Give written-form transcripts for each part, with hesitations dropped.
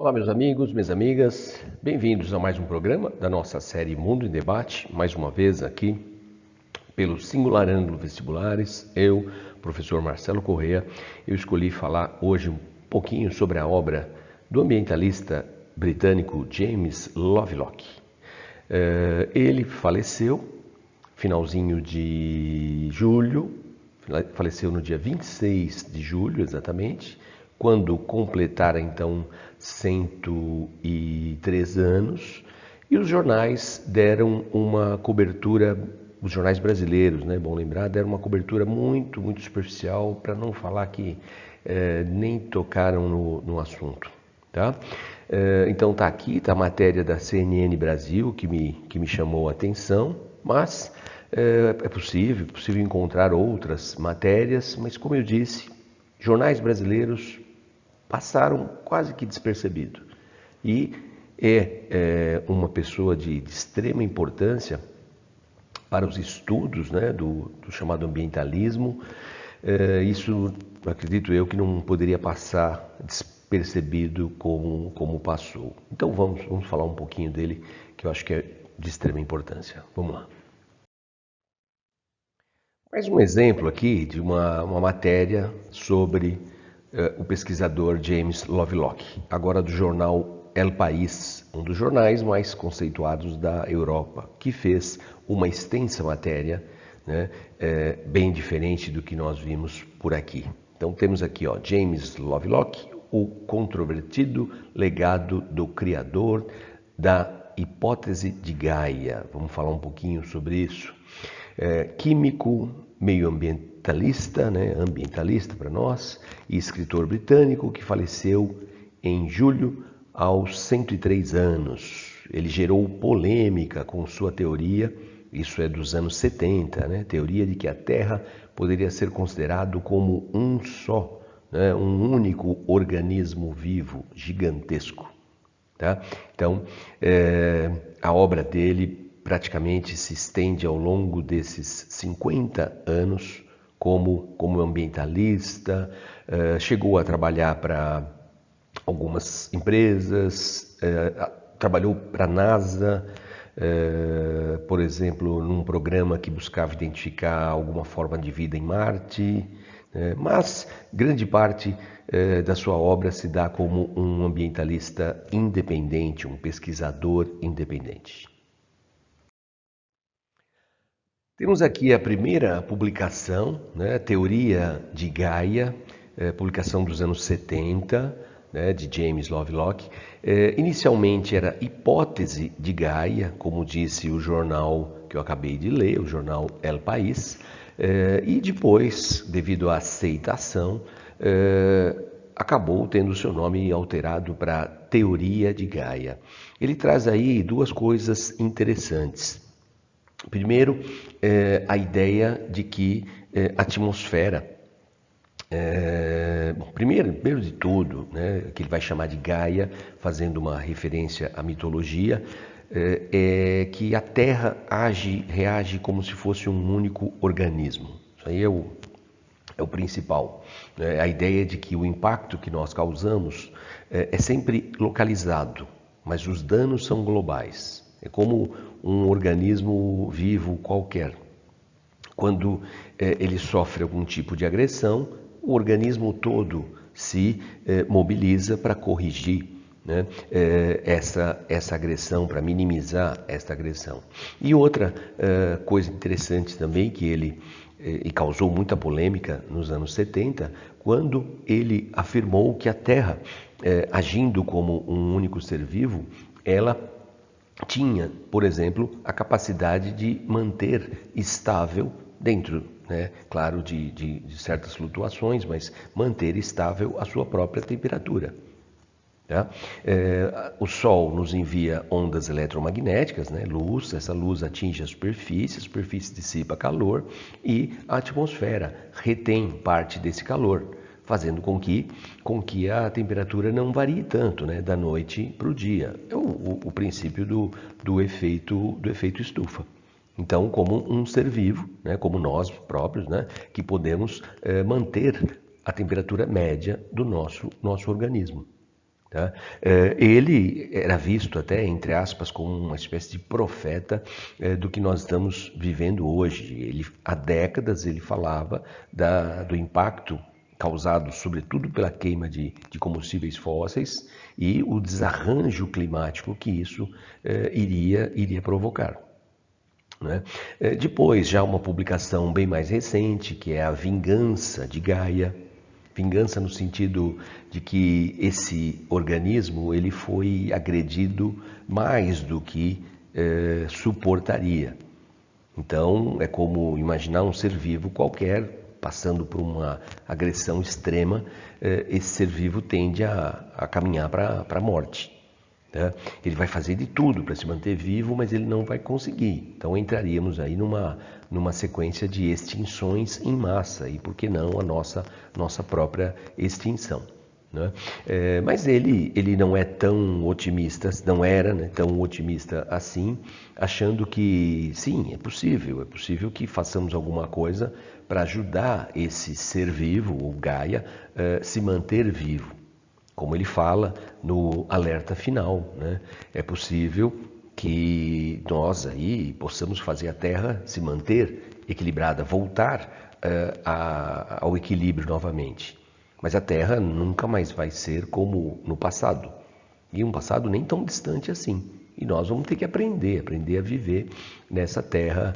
Olá, meus amigos, minhas amigas, bem-vindos a mais um programa da nossa série Mundo em Debate, mais uma vez aqui pelo Singular Ângulo Vestibulares. Eu, professor Marcelo Corrêa, eu escolhi falar hoje um pouquinho sobre a obra do ambientalista britânico James Lovelock. Ele faleceu finalzinho de julho, faleceu no dia 26 de julho exatamente, quando completara então 103 anos, e os jornais deram uma cobertura, os jornais brasileiros, né, bom lembrar, deram uma cobertura muito superficial, para não falar que nem tocaram no assunto, tá? Então tá aqui, tá a matéria da CNN Brasil que me chamou a atenção, mas é possível encontrar outras matérias, mas como eu disse, jornais brasileiros passaram quase que despercebido. E é uma pessoa de extrema importância para os estudos, né, do chamado ambientalismo. Isso, acredito eu, que não poderia passar despercebido como passou. Então vamos falar um pouquinho dele, que eu acho que é de extrema importância. Vamos lá. Mais um exemplo aqui de uma matéria sobre o pesquisador James Lovelock, agora do jornal El País, um dos jornais mais conceituados da Europa, que fez uma extensa matéria, né, bem diferente do que nós vimos por aqui. Então temos aqui, James Lovelock, o controvertido legado do criador da hipótese de Gaia. Vamos falar um pouquinho sobre isso. Químico, meioambientalista, né, ambientalista para nós, e escritor britânico que faleceu em julho aos 103 anos. Ele gerou polêmica com sua teoria, isso é dos anos 70, né, teoria de que a Terra poderia ser considerado como um só, né, um único organismo vivo, gigantesco. Tá? Então, a obra dele praticamente se estende ao longo desses 50 anos como ambientalista, chegou a trabalhar para algumas empresas, trabalhou para a NASA, por exemplo, num programa que buscava identificar alguma forma de vida em Marte, mas grande parte da sua obra se dá como um ambientalista independente, um pesquisador independente. Temos aqui a primeira publicação, né, Teoria de Gaia, publicação dos anos 70, né, de James Lovelock. Inicialmente era Hipótese de Gaia, como disse o jornal que eu acabei de ler, o jornal El País, e depois, devido à aceitação, acabou tendo seu nome alterado para Teoria de Gaia. Ele traz aí duas coisas interessantes. Primeiro, a ideia de que a atmosfera, primeiro de tudo, né, que ele vai chamar de Gaia, fazendo uma referência à mitologia, é que a Terra reage como se fosse um único organismo. Isso aí é o principal. A ideia de que o impacto que nós causamos é sempre localizado, mas os danos são globais. É como um organismo vivo qualquer. Quando ele sofre algum tipo de agressão, o organismo todo se mobiliza para corrigir, né, essa agressão, para minimizar essa agressão. E outra coisa interessante também, que ele e causou muita polêmica nos anos 70, quando ele afirmou que a Terra, agindo como um único ser vivo, ela tinha, por exemplo, a capacidade de manter estável dentro, né, claro, de certas flutuações, mas manter estável a sua própria temperatura. Tá? O Sol nos envia ondas eletromagnéticas, né, luz, essa luz atinge a superfície dissipa calor e a atmosfera retém parte desse calor, fazendo com que a temperatura não varie tanto, né, da noite para o dia. É o princípio do efeito estufa. Então, como um ser vivo, né, como nós próprios, né, que podemos manter a temperatura média do nosso organismo. Tá? Ele era visto até, entre aspas, como uma espécie de profeta do que nós estamos vivendo hoje. Há décadas ele falava do impacto causado sobretudo pela queima de combustíveis fósseis e o desarranjo climático que isso iria provocar. Né? Depois, já uma publicação bem mais recente, que é A Vingança de Gaia. Vingança no sentido de que esse organismo ele foi agredido mais do que suportaria. Então, é como imaginar um ser vivo qualquer passando por uma agressão extrema, esse ser vivo tende a caminhar para a morte. Né? Ele vai fazer de tudo para se manter vivo, mas ele não vai conseguir. Então entraríamos aí numa sequência de extinções em massa e, por que não, a nossa própria extinção. Né? Mas ele não é tão otimista, não era, né, tão otimista assim, achando que sim, é possível que façamos alguma coisa para ajudar esse ser vivo, o Gaia, se manter vivo. Como ele fala no alerta final, né? É possível que nós aí possamos fazer a Terra se manter equilibrada, voltar ao equilíbrio novamente. Mas a Terra nunca mais vai ser como no passado. E um passado nem tão distante assim. E nós vamos ter que aprender a viver nessa Terra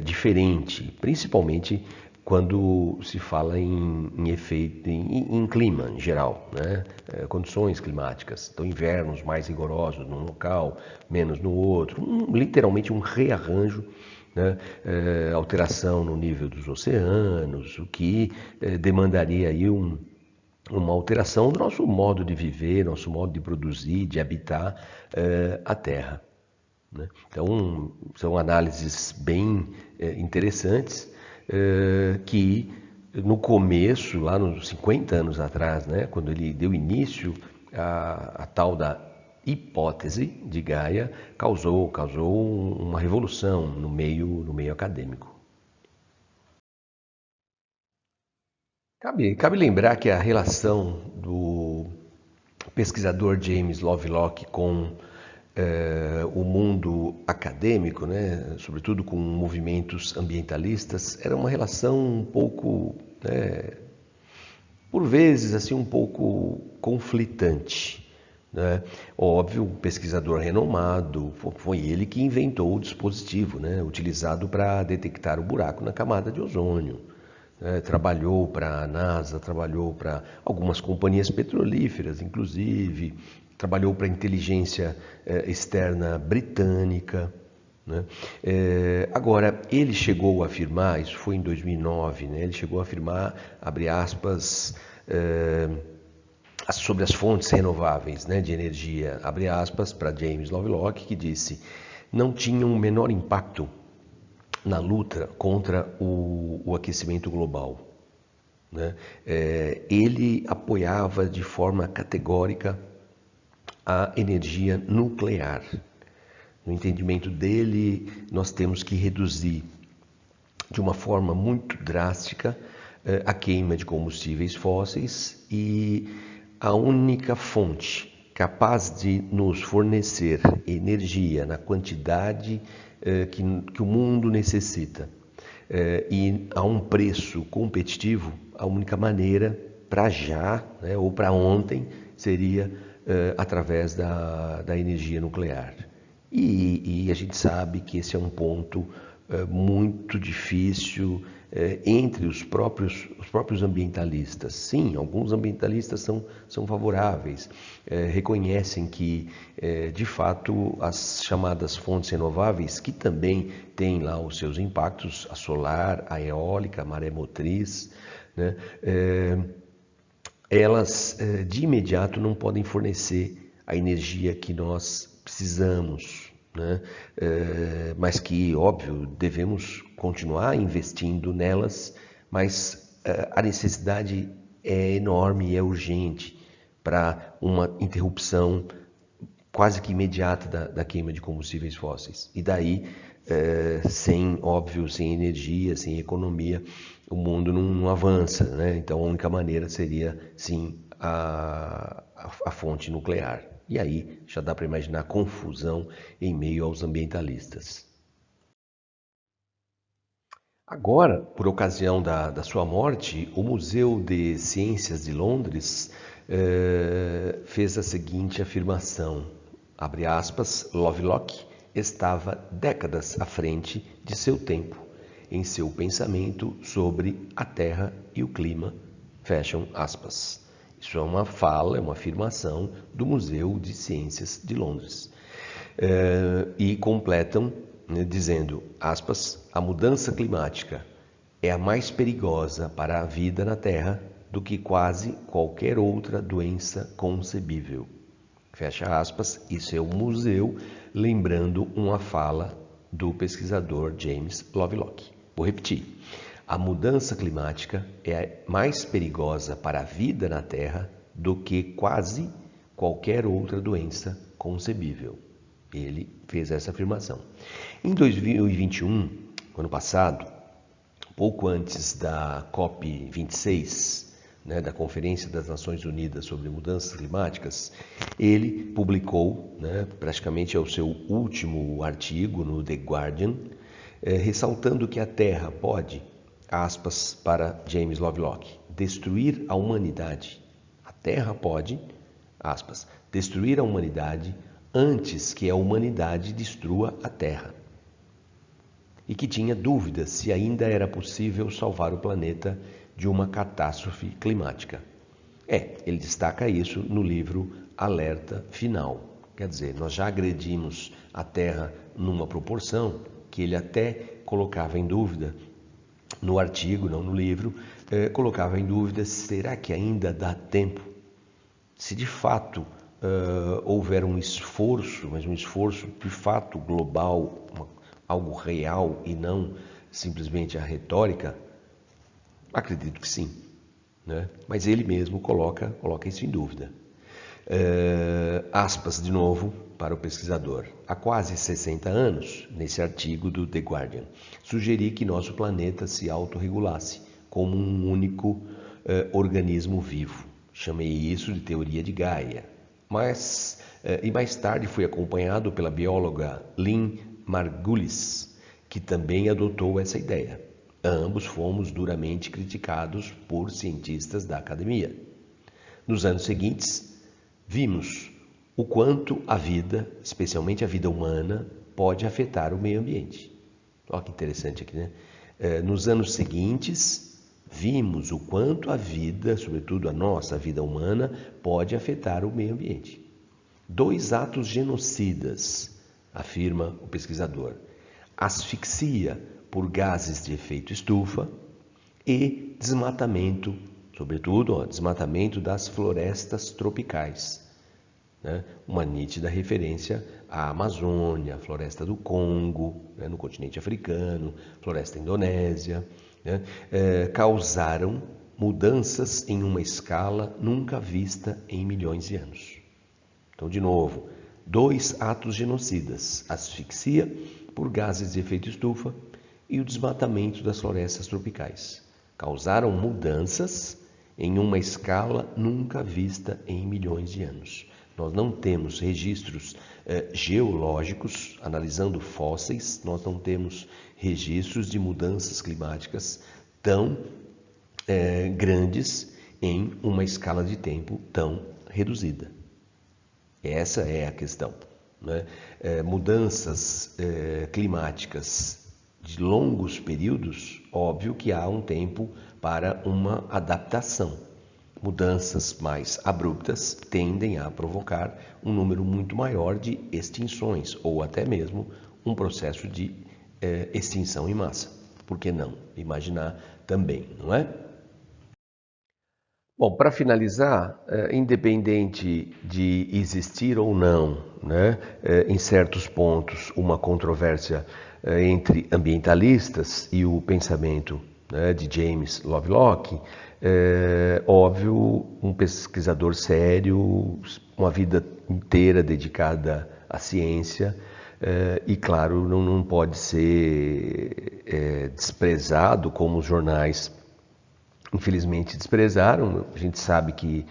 diferente, principalmente quando se fala em efeito, em clima em geral, né? Condições climáticas. Então, invernos mais rigorosos num local, menos no outro, literalmente um rearranjo, né? Alteração no nível dos oceanos, o que demandaria aí uma alteração do nosso modo de viver, nosso modo de produzir, de habitar a Terra. Né? Então, são análises bem interessantes que no começo, lá nos 50 anos atrás, né, quando ele deu início à tal da hipótese de Gaia, causou uma revolução no meio acadêmico. Cabe lembrar que a relação do pesquisador James Lovelock com o mundo acadêmico, né, sobretudo com movimentos ambientalistas, era uma relação um pouco, né, por vezes, assim, um pouco conflitante. Né? Óbvio, um pesquisador renomado, foi ele que inventou o dispositivo, né, utilizado para detectar o buraco na camada de ozônio. Trabalhou para a NASA, trabalhou para algumas companhias petrolíferas, inclusive, trabalhou para a inteligência externa britânica. Né? Agora, ele chegou a afirmar, isso foi em 2009, né? Ele chegou a afirmar, abre aspas, sobre as fontes renováveis, né, de energia, abre aspas, para James Lovelock, que disse: não tinham o menor impacto na luta contra o aquecimento global. Né? Ele apoiava de forma categórica a energia nuclear. No entendimento dele, nós temos que reduzir de uma forma muito drástica a queima de combustíveis fósseis e a única fonte capaz de nos fornecer energia na quantidade que o mundo necessita e a um preço competitivo, a única maneira para já, né, ou para ontem, seria através da energia nuclear. E a gente sabe que esse é um ponto muito difícil entre os próprios ambientalistas. Sim, alguns ambientalistas são favoráveis, reconhecem que, de fato, as chamadas fontes renováveis, que também têm lá os seus impactos, a solar, a eólica, a maré motriz, né, elas de imediato não podem fornecer a energia que nós precisamos, né? Mas que, óbvio, devemos continuar investindo nelas, mas a necessidade é enorme e é urgente para uma interrupção quase que imediata da queima de combustíveis fósseis. E daí, sem energia, sem economia, o mundo não avança, né? Então a única maneira seria, sim, a fonte nuclear. E aí já dá para imaginar a confusão em meio aos ambientalistas. Agora, por ocasião da sua morte, o Museu de Ciências de Londres fez a seguinte afirmação, abre aspas, Lovelock estava décadas à frente de seu tempo em seu pensamento sobre a Terra e o clima, fecham aspas. Isso é uma fala, é uma afirmação do Museu de Ciências de Londres. E completam dizendo, aspas, a mudança climática é a mais perigosa para a vida na Terra do que quase qualquer outra doença concebível. Fecha aspas, isso é o museu lembrando uma fala do pesquisador James Lovelock. Vou repetir. A mudança climática é mais perigosa para a vida na Terra do que quase qualquer outra doença concebível. Ele fez essa afirmação. Em 2021, ano passado, pouco antes da COP26, da Conferência das Nações Unidas sobre Mudanças Climáticas, ele publicou, praticamente é o seu último artigo no The Guardian, ressaltando que a Terra pode, aspas para James Lovelock, destruir a humanidade. A Terra pode, aspas, destruir a humanidade antes que a humanidade destrua a Terra. E que tinha dúvidas se ainda era possível salvar o planeta de uma catástrofe climática. Ele destaca isso no livro Alerta Final. Quer dizer, nós já agredimos a Terra numa proporção que ele até colocava em dúvida no artigo, não no livro, colocava em dúvida, será que ainda dá tempo? Se de fato houver um esforço, mas um esforço de fato global, algo real e não simplesmente a retórica, acredito que sim, mas ele mesmo coloca isso em dúvida. Aspas de novo para o pesquisador. Há quase 60 anos, nesse artigo do The Guardian, sugeri que nosso planeta se autorregulasse como um único organismo vivo. Chamei isso de teoria de Gaia. E mais tarde fui acompanhado pela bióloga Lynn Margulis, que também adotou essa ideia. Ambos fomos duramente criticados por cientistas da academia. Nos anos seguintes, vimos o quanto a vida, especialmente a vida humana, pode afetar o meio ambiente. Olha que interessante aqui, né? Nos anos seguintes, vimos o quanto a vida, sobretudo a nossa vida humana, pode afetar o meio ambiente. 2 atos genocidas, afirma o pesquisador. Asfixia por gases de efeito estufa e desmatamento, sobretudo desmatamento das florestas tropicais. Uma nítida referência à Amazônia, à floresta do Congo, no continente africano, floresta indonésia, causaram mudanças em uma escala nunca vista em milhões de anos. Então, de novo, 2 atos genocidas, asfixia por gases de efeito estufa e o desmatamento das florestas tropicais. Causaram mudanças em uma escala nunca vista em milhões de anos. Nós não temos registros geológicos, analisando fósseis, nós não temos registros de mudanças climáticas tão grandes em uma escala de tempo tão reduzida. Essa é a questão. Mudanças climáticas de longos períodos, óbvio que há um tempo para uma adaptação. Mudanças mais abruptas tendem a provocar um número muito maior de extinções ou até mesmo um processo de extinção em massa. Por que não imaginar também, não é? Bom, para finalizar, independente de existir ou não, em certos pontos, uma controvérsia entre ambientalistas e o pensamento de James Lovelock, óbvio, um pesquisador sério, uma vida inteira dedicada à ciência, e claro, não pode ser desprezado como os jornais infelizmente desprezaram. A gente sabe que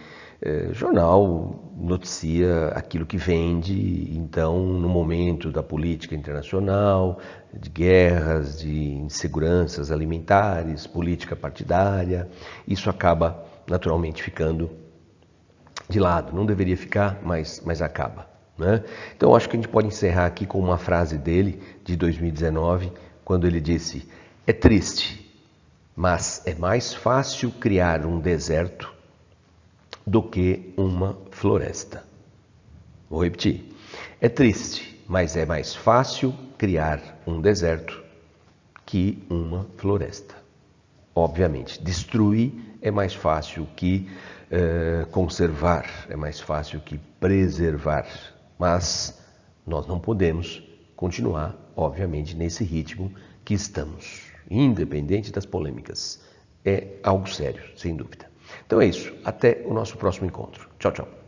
Jornal noticia aquilo que vende, então, no momento da política internacional, de guerras, de inseguranças alimentares, política partidária, isso acaba naturalmente ficando de lado. Não deveria ficar, mas acaba, né? Então, acho que a gente pode encerrar aqui com uma frase dele, de 2019, quando ele disse: "É triste, mas é mais fácil criar um deserto do que uma floresta." Vou repetir. É triste, mas é mais fácil criar um deserto que uma floresta. Obviamente, destruir é mais fácil que conservar, é mais fácil que preservar. Mas nós não podemos continuar, obviamente, nesse ritmo que estamos, independente das polêmicas. É algo sério, sem dúvida. Então é isso. Até o nosso próximo encontro. Tchau, tchau.